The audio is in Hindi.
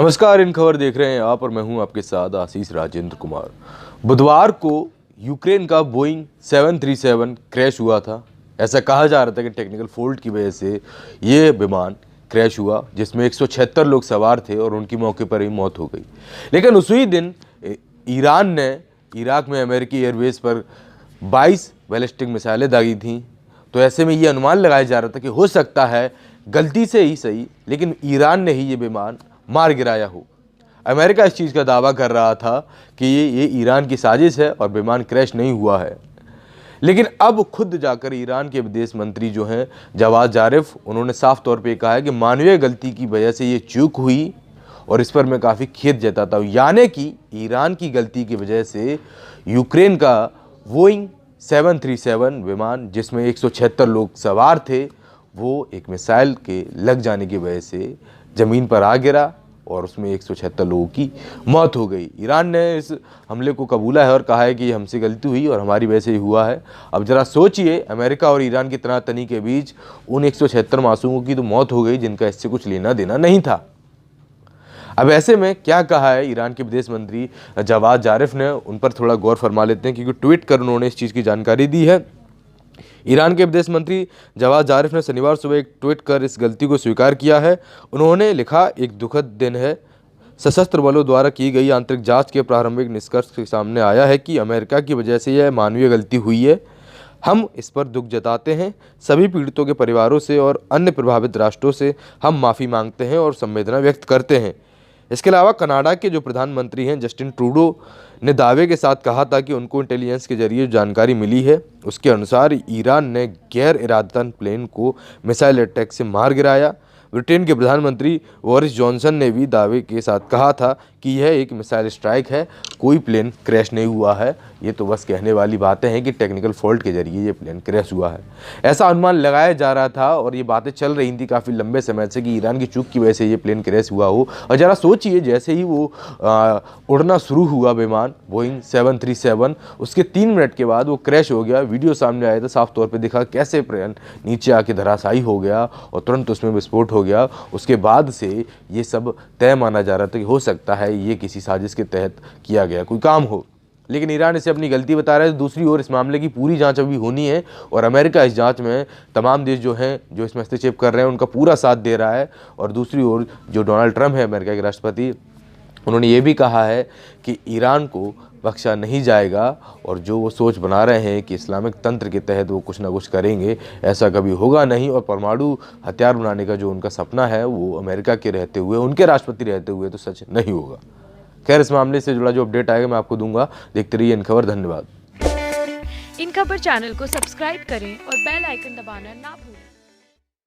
नमस्कार, इन खबर देख रहे हैं आप और मैं हूं आपके साथ आशीष राजेंद्र कुमार। बुधवार को यूक्रेन का बोइंग 737 क्रैश हुआ था। ऐसा कहा जा रहा था कि टेक्निकल फॉल्ट की वजह से ये विमान क्रैश हुआ, जिसमें 176 लोग सवार थे और उनकी मौके पर ही मौत हो गई। लेकिन उसी दिन ईरान ने इराक में अमेरिकी एयरबेस पर 22 बैलिस्टिक मिसाइलें दागी थीं। तो ऐसे में ये अनुमान लगाया जा रहा था कि हो सकता है गलती से ही सही, लेकिन ईरान ने ही ये विमान मार गिराया हो। अमेरिका इस चीज़ का दावा कर रहा था कि ये ईरान की साजिश है और विमान क्रैश नहीं हुआ है। लेकिन अब खुद जाकर ईरान के विदेश मंत्री जो हैं जवाद जारिफ, उन्होंने साफ तौर पे कहा है कि मानवीय गलती की वजह से ये चूक हुई और इस पर मैं काफ़ी खेद जताता हूँ। यानी कि ईरान की गलती की वजह से यूक्रेन का बोइंग 737 विमान, जिसमें 176 लोग सवार थे, वो एक मिसाइल के लग जाने की वजह से ज़मीन पर आ गिरा और उसमें 176 लोगों की मौत हो गई। ईरान ने इस हमले को कबूला है और कहा है कि ये हमसे गलती हुई और हमारी वजह से ही हुआ है। अब ज़रा सोचिए, अमेरिका और ईरान की तनातनी के बीच उन 176 मासूमों की तो मौत हो गई जिनका इससे कुछ लेना देना नहीं था। अब ऐसे में क्या कहा है ईरान के विदेश मंत्री जवाद जारिफ ने, उन पर थोड़ा गौर फरमा लेते हैं, क्योंकि ट्वीट कर उन्होंने इस चीज़ की जानकारी दी है। ईरान के विदेश मंत्री जवाद जारिफ ने शनिवार सुबह एक ट्वीट कर इस गलती को स्वीकार किया है। उन्होंने लिखा, एक दुखद दिन है। सशस्त्र बलों द्वारा की गई आंतरिक जांच के प्रारंभिक निष्कर्ष के सामने आया है कि अमेरिका की वजह से यह मानवीय गलती हुई है। हम इस पर दुख जताते हैं। सभी पीड़ितों के परिवारों से और अन्य प्रभावित राष्ट्रों से हम माफ़ी मांगते हैं और संवेदना व्यक्त करते हैं। इसके अलावा कनाडा के जो प्रधानमंत्री हैं जस्टिन ट्रूडो ने दावे के साथ कहा था कि उनको इंटेलिजेंस के जरिए जानकारी मिली है, उसके अनुसार ईरान ने गैर इरादतन प्लेन को मिसाइल अटैक से मार गिराया। ब्रिटेन के प्रधानमंत्री बोरिस जॉनसन ने भी दावे के साथ कहा था कि यह एक मिसाइल स्ट्राइक है, कोई प्लेन क्रैश नहीं हुआ है। ये तो बस कहने वाली बातें हैं कि टेक्निकल फॉल्ट के जरिए ये प्लेन क्रैश हुआ है। ऐसा अनुमान लगाया जा रहा था और ये बातें चल रही थी काफ़ी लंबे समय से कि ईरान की चूक की वजह से ये प्लेन क्रैश हुआ हो। और ज़रा सोचिए, जैसे ही वो उड़ना शुरू हुआ विमान बोइंग 737, उसके 3 मिनट के बाद वो क्रैश हो गया। वीडियो सामने आया था, साफ तौर पर दिखा कैसे प्लेन नीचे आके धराशायी हो गया और तुरंत उसमें विस्फोट हो गया। उसके बाद से ये सब तय माना जा रहा था कि हो सकता है ये किसी साजिश के तहत किया गया कोई काम हो, लेकिन ईरान इसे अपनी गलती बता रहा है। दूसरी ओर इस मामले की पूरी जांच अभी होनी है और अमेरिका इस जांच में तमाम देश जो हैं जो इसमें हस्तक्षेप कर रहे हैं उनका पूरा साथ दे रहा है। और दूसरी ओर जो डोनाल्ड ट्रंप है, अमेरिका के राष्ट्रपति, उन्होंने ये भी कहा है कि ईरान को बख्शा नहीं जाएगा और जो वो सोच बना रहे हैं कि इस्लामिक तंत्र के तहत वो कुछ ना कुछ करेंगे, ऐसा कभी होगा नहीं। और परमाणु हथियार बनाने का जो उनका सपना है वो अमेरिका के रहते हुए, उनके राष्ट्रपति रहते हुए तो सच नहीं होगा। खैर, इस मामले से जुड़ा जो अपडेट आएगा मैं आपको दूंगा। देखते रहिए इन खबर। धन्यवाद। इन खबर चैनल को सब्सक्राइब करें और बेल आइकन दबाना ना भूलें।